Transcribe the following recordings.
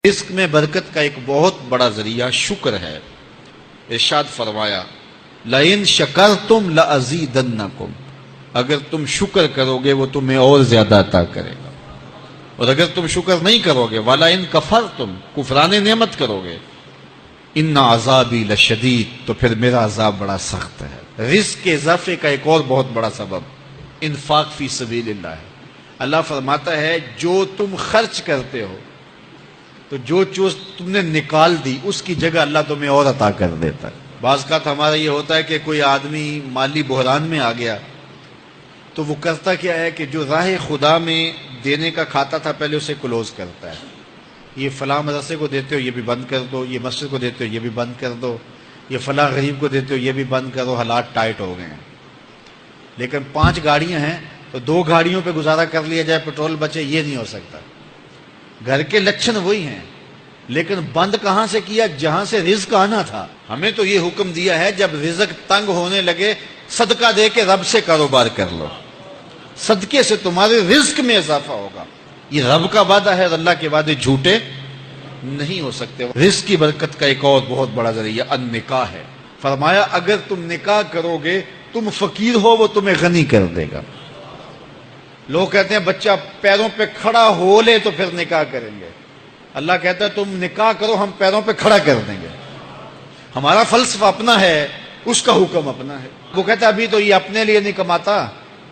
رزق میں برکت کا ایک بہت بڑا ذریعہ شکر ہے۔ ارشاد فرمایا لَإِن شَكَرْتُمْ لَأَزِيدَنَّكُمْ، اگر تم شکر کرو گے وہ تمہیں اور زیادہ عطا کرے گا، اور اگر تم شکر نہیں کرو گے وَلَئِن كَفَرْتُمْ، کفران نعمت کرو گے، إِنَّ عَذَابِي لَشَدِيدٌ، تو پھر میرا عذاب بڑا سخت ہے۔ رزق کے اضافے کا ایک اور بہت بڑا سبب انفاق فی سبیل اللہ ہے۔ اللہ فرماتا ہے جو تم خرچ کرتے ہو تو جو چیز تم نے نکال دی اس کی جگہ اللہ تمہیں اور عطا کر دیتا ہے۔ بعض کا ہمارا یہ ہوتا ہے کہ کوئی آدمی مالی بحران میں آ گیا تو وہ کرتا کیا ہے کہ جو راہ خدا میں دینے کا کھاتا تھا پہلے اسے کلوز کرتا ہے، یہ فلاں مدرسے کو دیتے ہو یہ بھی بند کر دو، یہ مسجد کو دیتے ہو یہ بھی بند کر دو، یہ فلاں غریب کو دیتے ہو یہ بھی بند کرو، حالات ٹائٹ ہو گئے ہیں۔ لیکن 5 گاڑیاں ہیں تو 2 گاڑیوں پہ گزارا کر لیا جائے، پیٹرول بچے، یہ نہیں ہو سکتا۔ گھر کے لچھن وہی ہیں لیکن بند کہاں سے کیا؟ جہاں سے رزق آنا تھا۔ ہمیں تو یہ حکم دیا ہے جب رزق تنگ ہونے لگے صدقہ دے کے رب سے کاروبار کر لو، صدقے سے تمہارے رزق میں اضافہ ہوگا۔ یہ رب کا وعدہ ہے اور اللہ کے وعدے جھوٹے نہیں ہو سکتے۔ رزق کی برکت کا ایک اور بہت بڑا ذریعہ النکاح ہے۔ فرمایا اگر تم نکاح کرو گے، تم فقیر ہو وہ تمہیں غنی کر دے گا۔ لوگ کہتے ہیں بچہ پیروں پہ کھڑا ہو لے تو پھر نکاح کریں گے، اللہ کہتا ہے تم نکاح کرو ہم پیروں پہ کھڑا کر دیں گے۔ ہمارا فلسفہ اپنا ہے، اس کا حکم اپنا ہے۔ وہ کہتا ہے ابھی تو یہ اپنے لیے نہیں کماتا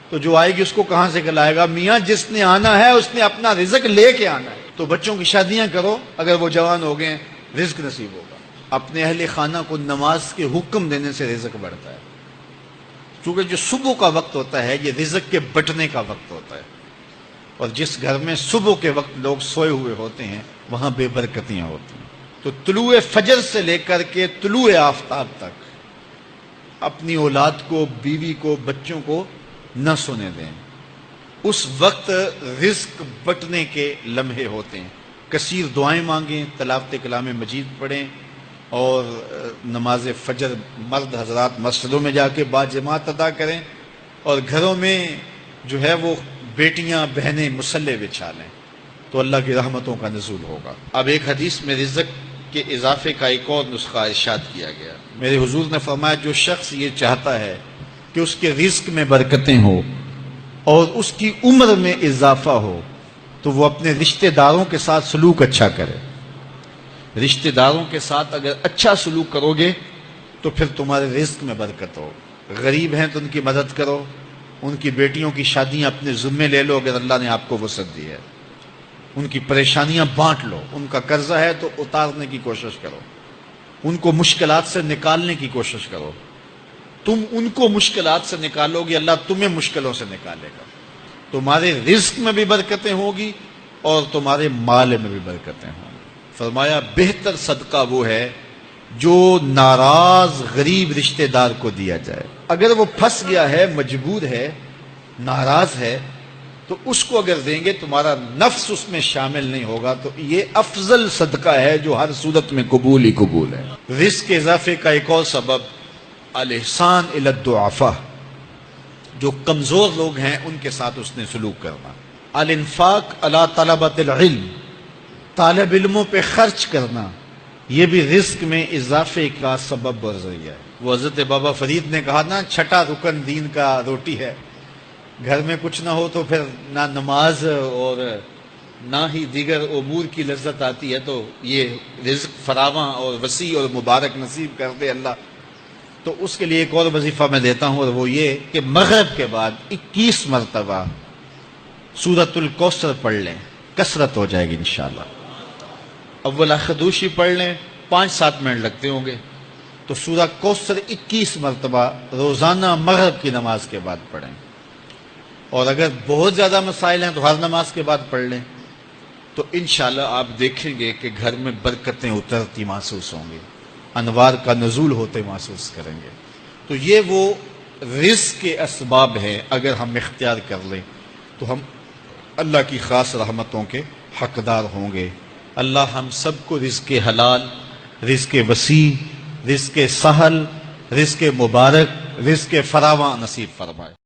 تو جو آئے گی اس کو کہاں سے کھلائے گا؟ میاں جس نے آنا ہے اس نے اپنا رزق لے کے آنا ہے۔ تو بچوں کی شادیاں کرو، اگر وہ جوان ہو گئے رزق نصیب ہوگا۔ اپنے اہل خانہ کو نماز کے حکم دینے سے رزق بڑھتا ہے، کیونکہ جو صبح کا وقت ہوتا ہے یہ رزق کے بٹنے کا وقت ہوتا ہے، اور جس گھر میں صبح کے وقت لوگ سوئے ہوئے ہوتے ہیں وہاں بے برکتیاں ہوتی ہیں۔ تو طلوع فجر سے لے کر کے طلوع آفتاب تک اپنی اولاد کو، بیوی کو، بچوں کو نہ سونے دیں۔ اس وقت رزق بٹنے کے لمحے ہوتے ہیں۔ کثیر دعائیں مانگیں، تلاوت کلام مجید پڑھیں، اور نماز فجر مرد حضرات مسجدوں میں جا کے باجماعت ادا کریں، اور گھروں میں جو ہے وہ بیٹیاں بہنیں مصلے بچھا لیں تو اللہ کی رحمتوں کا نزول ہوگا۔ اب ایک حدیث میں رزق کے اضافے کا ایک اور نسخہ ارشاد کیا گیا۔ میرے حضور نے فرمایا جو شخص یہ چاہتا ہے کہ اس کے رزق میں برکتیں ہو اور اس کی عمر میں اضافہ ہو تو وہ اپنے رشتہ داروں کے ساتھ سلوک اچھا کرے۔ رشتہ داروں کے ساتھ اگر اچھا سلوک کرو گے تو پھر تمہارے رزق میں برکت ہو۔ غریب ہیں تو ان کی مدد کرو، ان کی بیٹیوں کی شادیاں اپنے ذمے لے لو اگر اللہ نے آپ کو وسعت دی ہے، ان کی پریشانیاں بانٹ لو، ان کا قرضہ ہے تو اتارنے کی کوشش کرو، ان کو مشکلات سے نکالنے کی کوشش کرو۔ تم ان کو مشکلات سے نکالو گے، اللہ تمہیں مشکلوں سے نکالے گا۔ تمہارے رزق میں بھی برکتیں ہوگی اور تمہارے مال میں بھی برکتیں ہوں گی۔ فرمایا بہتر صدقہ وہ ہے جو ناراض غریب رشتہ دار کو دیا جائے۔ اگر وہ پھنس گیا ہے، مجبور ہے، ناراض ہے، تو اس کو اگر دیں گے تمہارا نفس اس میں شامل نہیں ہوگا، تو یہ افضل صدقہ ہے جو ہر صورت میں قبول ہی قبول ہے۔ رزق کے اضافے کا ایک اور سبب الاحسان الی الضعفاء، جو کمزور لوگ ہیں ان کے ساتھ اس نے سلوک کرنا۔ الانفاق علی طلبۃ العلم، طالب علموں پہ خرچ کرنا، یہ بھی رزق میں اضافے کا سبب اور ذریعہ ہے۔ وہ حضرت بابا فرید نے کہا نا 6واں رکن دین کا روٹی ہے۔ گھر میں کچھ نہ ہو تو پھر نہ نماز اور نہ ہی دیگر امور کی لذت آتی ہے، تو یہ رزق فراواں اور وسیع اور مبارک نصیب کر دے اللہ۔ تو اس کے لیے ایک اور وظیفہ میں دیتا ہوں، اور وہ یہ کہ مغرب کے بعد 21 مرتبہ سورۃ الکوثر پڑھ لیں، کثرت ہو جائے گی انشاءاللہ۔ اول خدوشی پڑھ لیں، 5-7 منٹ لگتے ہوں گے، تو سورہ کوثر 21 مرتبہ روزانہ مغرب کی نماز کے بعد پڑھیں، اور اگر بہت زیادہ مسائل ہیں تو ہر نماز کے بعد پڑھ لیں، تو انشاءاللہ آپ دیکھیں گے کہ گھر میں برکتیں اترتی محسوس ہوں گی، انوار کا نزول ہوتے محسوس کریں گے۔ تو یہ وہ رزق کے اسباب ہیں، اگر ہم اختیار کر لیں تو ہم اللہ کی خاص رحمتوں کے حقدار ہوں گے۔ اللہ ہم سب کو رزق حلال، رزق وسیع، رزق سہل، رزق مبارک، رزق فراواں نصیب فرمائے۔